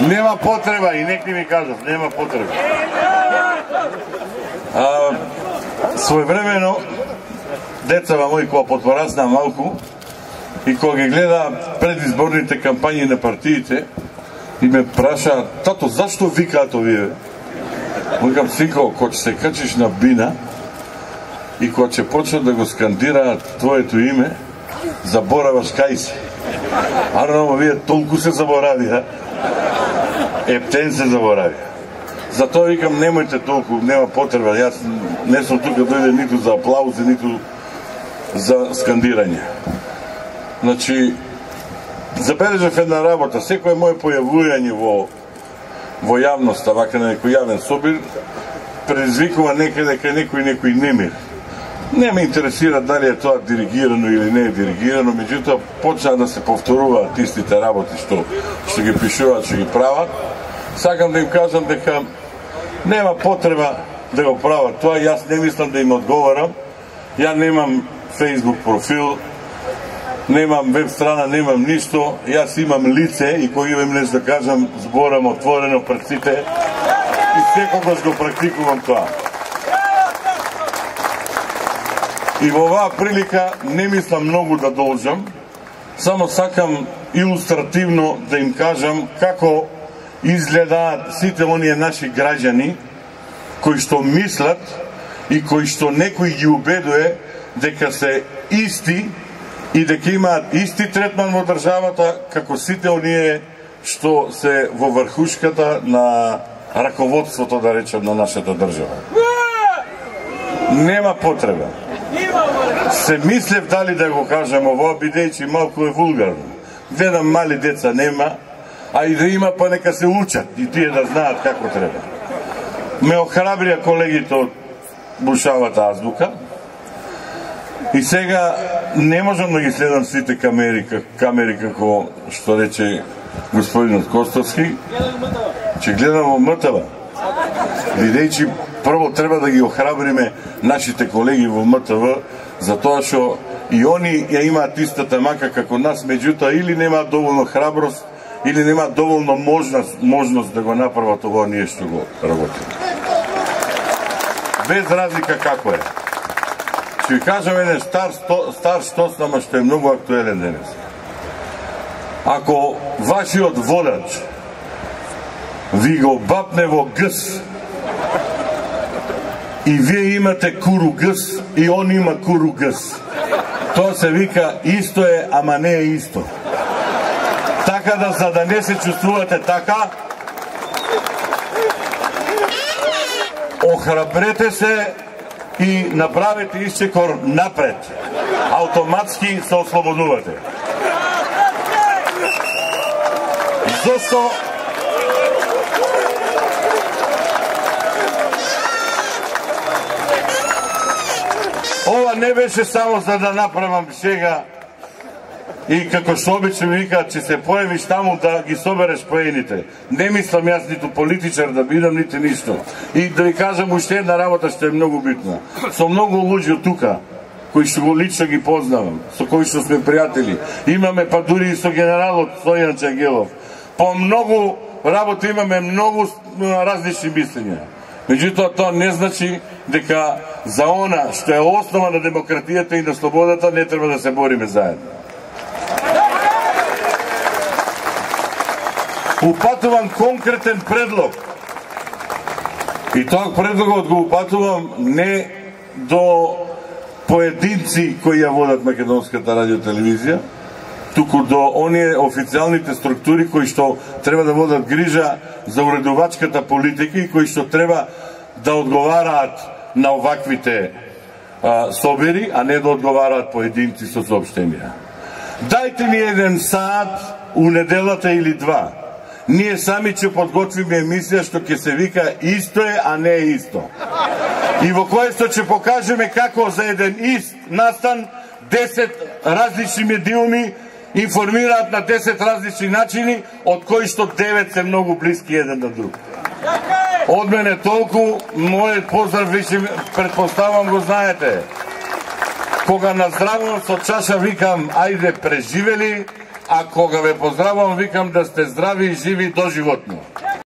Нема потреба и некои ми кажат, нема потреба. Своевремено децава мои кога потпораснаа малку и кога ги гледа предизборните кампањи на партиите и ме праша, тато, зашто викаат овие? Викам, синко, кога ќе се качиш на бина и кога ќе почнат да го скандираат твоето име, забораваш кај си. Арно, вие толку се заборавија, ептен се заборавија. Затоа викам, немојте толку, нема потреба. Јас не сум тука дојде ниту за аплаузи, ниту за скандирање. Значи, забележав една работа. Секој моје појавување во јавноста, вака на некој јавен собир, предизвикува некаде кај некој немир. Не ме интересира дали е тоа диригирано или не е диригирано, меѓутоа почнаа да се повторуваат истите работи што ги пишуваат, што ги прават. Сакам да им кажам дека нема потреба да го прават тоа, јас не мислам да им одговарам. Ја немам Facebook профил, немам веб страна, немам ништо. Јас имам лице и кога имам нешто да кажам, зборам отворено пред сите и секогаш го практикувам тоа. И во оваа прилика не мислам многу да должам, само сакам илустративно да им кажам како изгледаат сите оние наши граѓани кои што мислат и кои што некој ги убедува дека се исти и дека имаат исти третман во државата како сите оние што се во врхушката на раководството, да речем, на нашата држава. Нема потреба. Се мислев дали да го кажам ово, бидејќи малку е вулгарно. Гледам мали деца нема, а и да има, па нека се учат и тие да знаат како треба. Ме охрабрија колегите од Бушавата азбука и сега не можам да ги следам сите камери како што рече господинот Костовски, че гледам во МТВ. Бидејќи прво треба да ги охрабриме нашите колеги во МТВ, затоа што и они ја имаат истата мака како нас, меѓутоа или немаат доволно храброст, или немаат доволно можност да го направат ово ние што го работиме. Без разлика како е. Ќе ви кажам еден стар штос, ама што е многу актуелен денес. Ако вашиот водач ви го бапне во гъс и вие имате куру гъс и он има куру гъс, тоа се вика исто е, ама не е исто. Така да, за да не се чувствувате така, охрабрете се и направете исчекор напред. Автоматски се ослободувате. Зошто? Ова не беше само за да направам шега и како што обично ми викаат, че се појавиш таму да ги собереш поените. Не мислам јас ниту политичар да бидам, нити ништо. И да ви кажам уште една работа што е многу битна. Со многу луѓе тука, кои што го лично ги познавам, со кои што сме пријатели. Имаме па дури и со генералот Стојан Чагелов. По многу работа имаме многу различни мислења. Меѓутоа, тоа не значи дека за она што е основа на демократијата и на слободата не треба да се бориме заедно. Упатувам конкретен предлог. И тоа предлогот го упатувам не до поединци кои ја водат Македонската радиотелевизија, туку до оние официјалните структури кои што треба да водат грижа за уредувачката политика и кои што треба да одговараат на оваквите собери, а не да одговараат поединци со соопштенија. Дајте ни еден саат у неделата или два. Ние сами ќе подготвиме емисија што ќе се вика "Исто е, а не е исто". И во кој што ќе покажеме како за еден ист настан 10 различни медиуми информираат на 10 различни начини, од кои што 9 се многу блиски еден на друг. Од мене толку, мојот поздрав више предпоставам го знаете. Кога наздравувам со чаша викам ајде преживели, а кога ве поздравам, викам да сте здрави и живи доживотно.